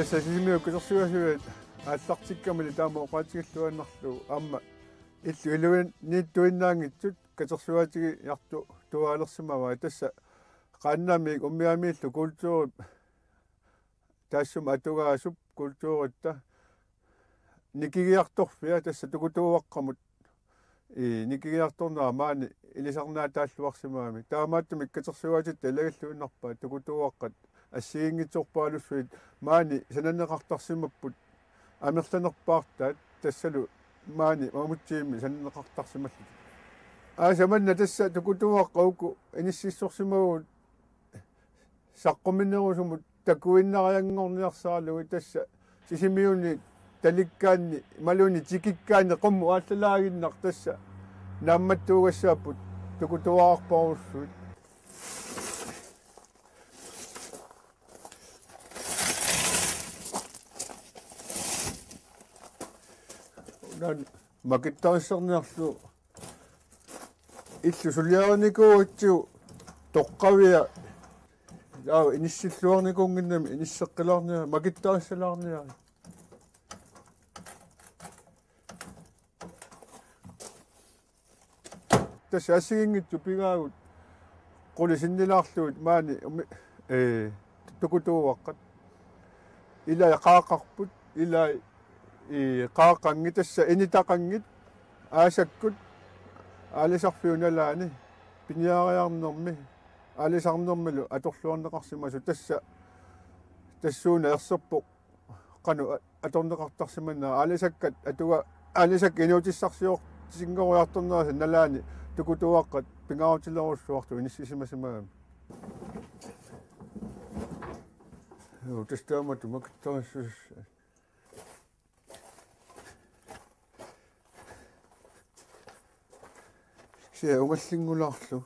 tässä sisimiu kutersuasuat ааллартиккамали таама оqaатигиллуаннарлу аама иллу илуин ниттуиннаангитсут катерсуатиги ярту туаалерсимава тасса qaannaamik ummiamiillu kultuurit taassuma atugaasup kultuuritта nikigiartorfia tassa tukutuuaqqamut nikigiartornera maani ilisarnaa taalluarsimaami taamaattumi katersuatit talagalluinnarpaa tukutuuaqqat ассигингитсорпаалуссуит маани сананнеқартарсимаппут амерланерпаартаат тассалу маани мамутсиими сананнеқартарсималлу аасаманна тасса тукутуаққауку иниссиссорсимагуут саққуминнерусумут такуиннариангорниарсаалуги тасса сисимиуни таликкаанни малуни тикиккаани қумму ааллалаагиннар тасса наамматтуугассааппут тукутуаарпаруссуит 난 макиттарissarniarlu illu suliaranikuutsu toqqavia aa inissилluarnikuunginnami inissеққилаарниа макиттарissалаарниа тасса ассигингитсу пигаагут qulisinnilаарluut maani tukutууаққат илаа qaaqarput илаа qaaqangi tassa initaqangit aasakкут аалисарфиуналаани пиниариарнэрми аалисарнэрмилу аторлуарнеқарсимасу тасса тассууна ерсерпоқ қану аторнеқартарсиманаа аалисаккат атуга аалисак инуутиссарсиор сингоруйарторнераса налаани tukutуаққат пингаарутилеруссуарту иниссисимасимаами тастаамату макиттариссус се унгаллингулаарлу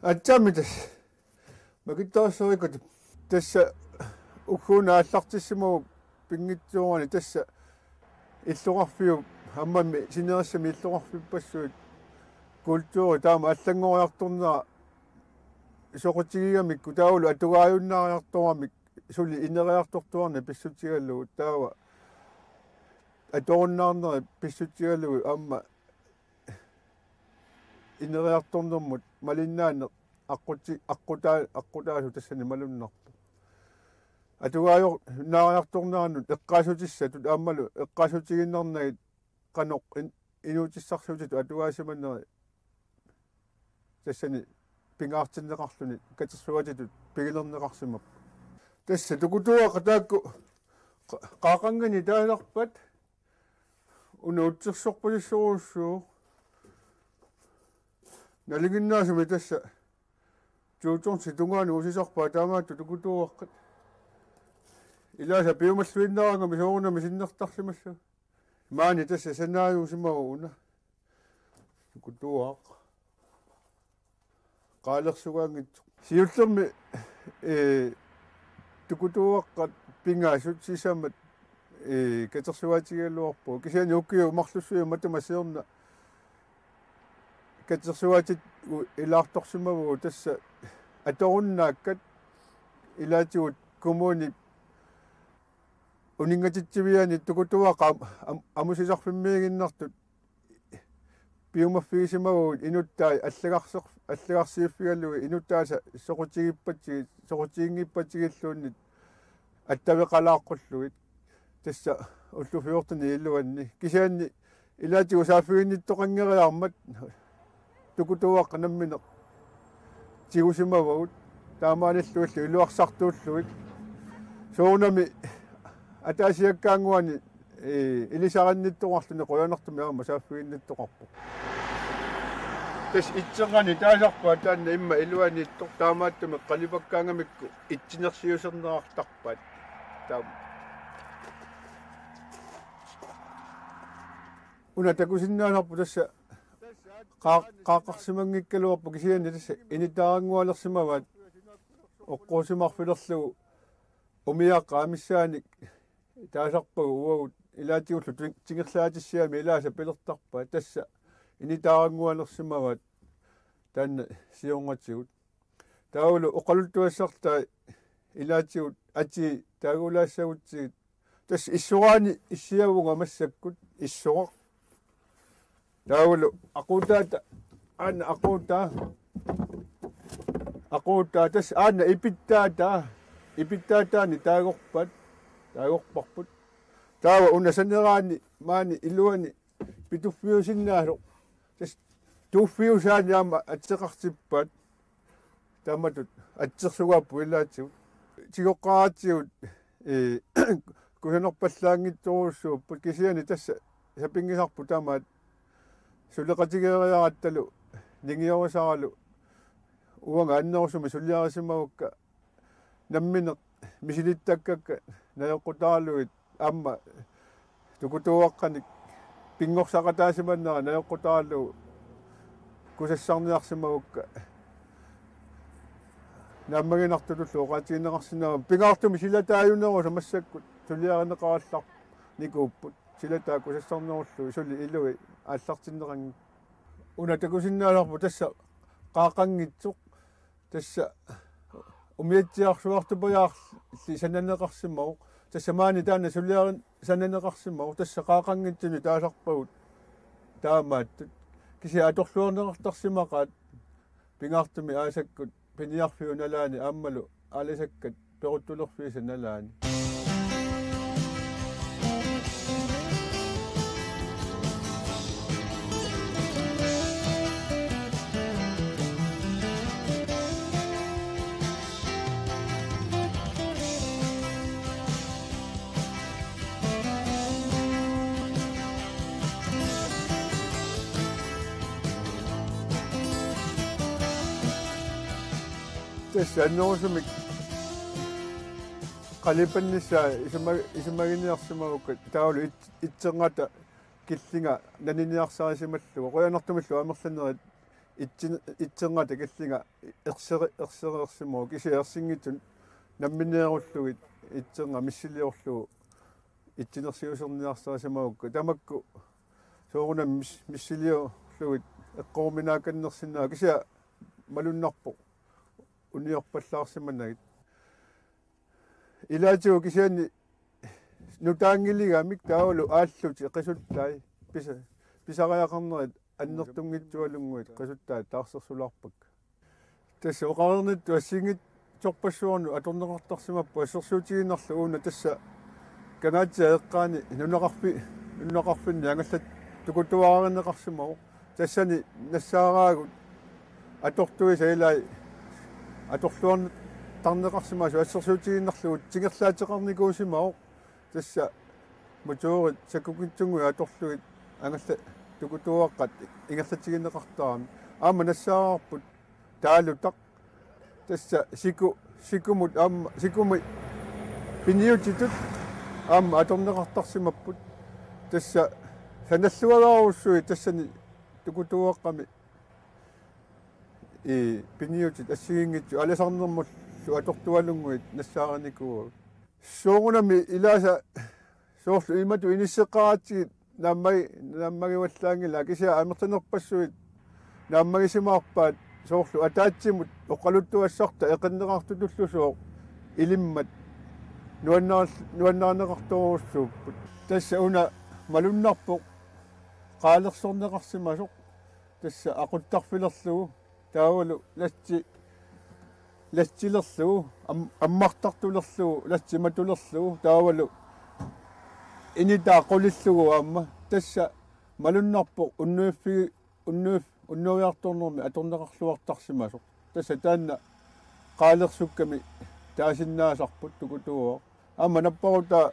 атчамитас макиттаассерикут тасса уггуна ааллартиссимагу пингитсуурани тасса иллуқарфиу аммами синериссами иллуқарфиппассуит культури таама аллангориарторнера соқутигиамикку таулу атугааюннаариарторамик сули инериартортуарна писсутигаллугу таава аторуннаарнери писсутигаллугу амма инериарторнэрмут малиннаане аққутаасу тассани малуннарпу атугаайор наариарторнеранут эққаасутиссатут ааммалу эққаасутигиннарнагит қаноқ инуутиссарсуутиту атугаасиманнери тассани пингаартиннеқарлуни катерсуатитут пигилернеқарсимап тасса тукутуақа таакку qaaqangani тааларпат унуутсерсорпулиссоруссуу налигиннаасуми тасса жуутсорси тунгаани усисарпаа таамаатту тукутуаққат илааса пиумаллуиннарангами соорунами синнертарлимассу маани тасса санааюусимагуна тукутуақ qaalersugangit siullermi tukutуаққат пингаасут сисамат катерсуатигалуарпу кисиани уккиу марлуссуи матамасеерна катерсуатит илаарторсимаву тасса аторуннааккат илаатигут коммуни унингатитсивиани tukutуаqa амусисарфиммиигиннартут пиумаффигисимагуут инуттаа аллагарсииффигаллуги инуттааса соқутигингиппатигиллууннит аттавеқалааққуллугит тасса уллуфиортани иллуанни кисианни илаатигу сааффигинниттоқангериармат tukutуаққа наммине тигусимавагут таамааниллуаллу илуарсартууллугит соонами атаасиаккаангуани илисаранниттоқарлуни қоянартуми аама сааффигинниттоқарпу тас итсерани таасарпаа таанна имма илуаниттор таамааттуми қалипаккаангамикку итсинерсиусернеартарпаат таам уна такусиннаанарпу тасса qaaqarsimangikkaluarpu kisiani tassa initaarangualersimavaat oqquusimarfilерlugu umiaqqa amissaanik taasarpagu uagut илаатигуллу тингерлаатиссиами илааса пилертарпа тасса инитаарангуалерсимават таанна сионгатигут таулу оқалуттуассартаа илаатигут ати таагулаассагутсигит тас иссураани иссиавунга массаккут иссура таулу aquutaata аана aquutaa тас аана ипиттаатаани таагорпарпут таава унасанераани маани илуани питуффиусиннаасо тас туффиусааниама атсеқартиппаат тааматут атсерсугааппу илаатигут тигоққаратигут кусанерпаллаангитсоруссууппут кисиани тасса сапингисарпу таамаат сулеқатигериаратталу нингиорисаралу уанга аннерусуми сулиарисимавукка намминеқ мисилиттаккакка наёққутаалуит аама тукутуаққаник пингорсақатаасиманнера наёққутаалу кусассарниарсимавукка наммагинартуллу оқатигинеқарсинаа пингаартуми силатааюнерусу массаккут сулиаринеқараллар никууппут силатаа кусассарнеруллу сули илуи ааллартиннеранги уна такусиннааларпу тасса qaaqanngitsuq tassa umiatsiarsuartupajаарli sananeqarsimau тассамаани таана сулиарин сананеқарсимау тасса qaaqanngitsuni таасарпагут таамааттут киси аторлуорнеқартарсимақаат пингаартуми аасаккут пиниарфиуналаани ааммалу алисаккат перуттулерфиисаналаани tässä nousumik qalipannissa isimaginiarsimavukka taulu itsenngata killinga naniniarsarisimallugu qoyanartumillu amerlanerit itsenngata killinga ersereersimugu kisi ersinngitun nammineerullugit itsenga missiliorlugu ittinersiuserniarsarisimavukka tamakku sooruna missiliorlugit eqqorminaakkannersinnaa kisia malunnarpo uniorpallaarsimanagit ilaatigu kisiani nutaangiligamik taulu aalluti qisuttai pisariaqarnerit annertungitsualunguit qisuttaa taarsersularpak tassa oqarernittu assingit torpassuornu atorneqartarsimappu assersuutiginerlu uuna tassa kanaatsia eqqaani nunaqarfinni angallat tukutuararinneqarsimau tassani nassaaraagut atortuisa ilai аторлуарни тарнеқарсимаасу ассерсуутигиннарлугут тингерлаатеқарникуусимао тасса мотоорит саккукитсунгуи аторлугит ангалла тукутуаққат ингерлатигиннеқартарами аама нассаарарпут таалутақ тасса сикумут аама сикуми пиниутитут аама аторнеқартарсимаппут тасса саналлуагааруссуи тассани тукутуаққами пиниутит ассигингитсу аласарнермуллу атортуалунгуит нассаараникуу соогунами илааса соорлу имату иниссеққаратигит наммагиваллаангила кися амертанерпассуит наммагисимаарпаат соорлу атаатсимут оқалуттуассарта эқиннеқартутуллусоо илиммат нуаннаарнеқарторуссууппут тасса уна малуннарпоқ qaalersорнеқарсимасоқ тасса ақуттарфилерлугу таавалу латсилерлугу аммартартулерлугу латсиматулерлугу таавалу инитаа qulillугу аама тасса малуннарпо уннуиарторнерми аторнеқарлуартарсимасо тасса таанна qaalersukками таасиннаасарпут тукутуо аама наппарута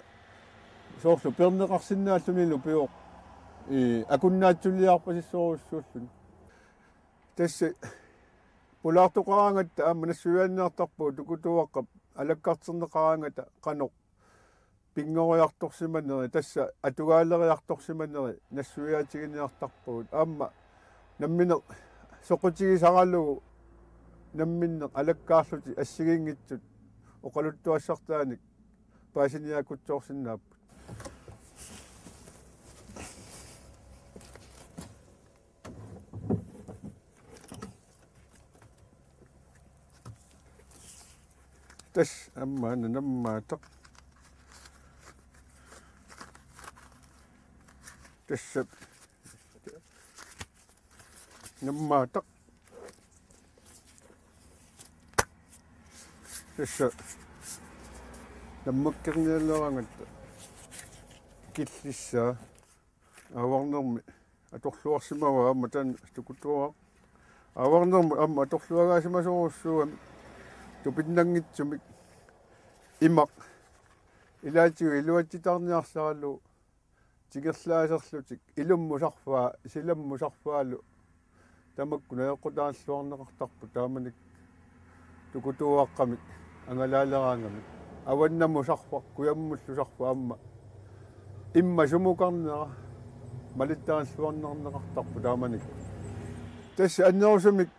соорлу пернеқарсиннааллунилу пиоқ акуннаатсулиарпасиссоруссууллун тасса пулаартоқараангатта аама нассуяанниартарпу тукутуаққап алаккартернеқараангата қаноқ пингориарторсиманери тасса атугаалериарторсиманери нассуяатигиниартарпугут аама намминеқ соқутигисаралугу намминнеқ алаккаарлути ассигингитсут оқалуттуассартааник паасиниакутсоорсиннааппут تش أما أنا لما تق تشب لما تق تش لما كنا لغة كيسة أوانم أتوخلوا سما مثلا تكتوا أوانم أما أتوخلوا سما سو تبندعي تمك إمك إلا تيجي لو تيجي يحصلوا تيجي سلاسل تيجي إلهم مشافة سلهم مشافة لو تمك كنا يقود عن سوان نقطع بتامنك تكتوا قمك أنا لا عنك أولنا مشافة كيام مشافة إما شو كنا مالتان سوان نقطع بتامنك تش أنه سمك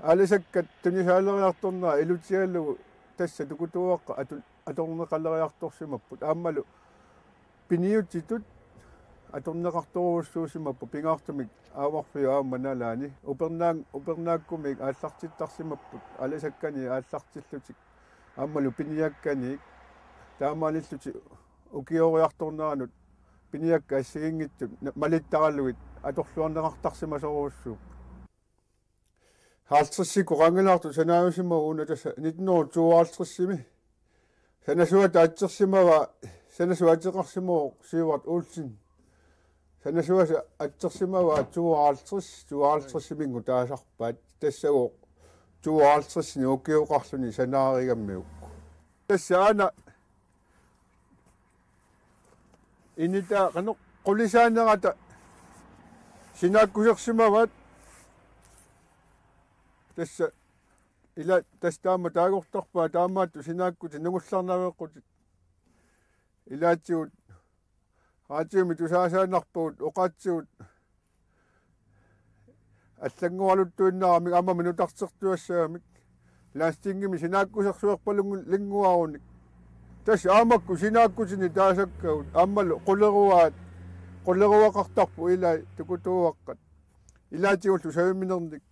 على سكة تنيها لا يخطرنا إلو تيالو تسا تكتوق أتوقع لا يخطر سمبوت أما لو بنيو تيتوت أتوقع يخطر سمبوت بيناختمك أوقف في أمنا لاني وبرناكم أسلقت تقسمبوت على سكاني أسلقت سلوتك أما لو بنياك كاني تامالي سلوتك وكيو يخطرنا نوت بنياك أسيرينيت ماليت تغلويت أتوقع يخطر سمبوت 할수시고 강연학도 전화오시면 니노 좋아할수시미 세나수와 아적시마와 세나수와 아적시모 시와 올신 세나수와 아적시마와 좋아할수시민 거 다삭바 됐어 좋아할수시니 오케오 가수니 세나리가 매우 됐어나 이니다 간혹 콜리샤나가다 신학구석시마와 tässä ila tästä taagortorpaa taamaattu sinaakkuti nungullarnaveqqut ilaatsiut haatiumi tusaasaanarpuut oqaatsiut аллангуалуттуиннаарамик амма минутартерtuassaamik лаастингими синааккусерсуерпалунгу лингуаруник тас аамакку синааккутини таасаккаут аммалу qulleruaqartarpu ilaa tukutууaqqat ilaatiullu savimminernik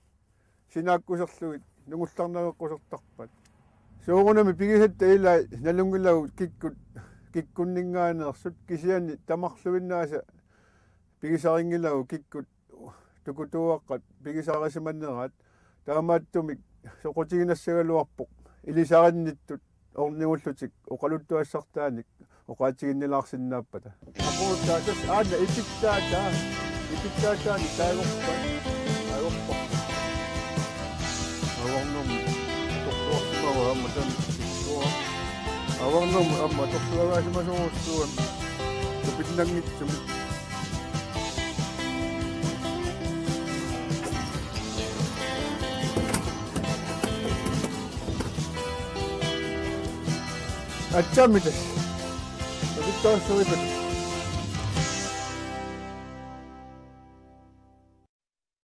синааккусерлугит нугулларнавеққусертарпат суурунами пигисатта ила налунгиллагут киккуннингаанерсут кисиани тамарлуиннааса пигисарингилагу киккут тукутууаққат пигисаарисиманнерат таамааттумик соқутигинассагалуарпоқ илисаринниттут орнигуллутик оқалуттуассартааник оқаатигиннилаарсиннааппата апуутаатас аана ипиттаатаани таагорпа Awang amma tokkuwa simasoosuan tupindangitsum Achamitas. Bakit tayo sa iba?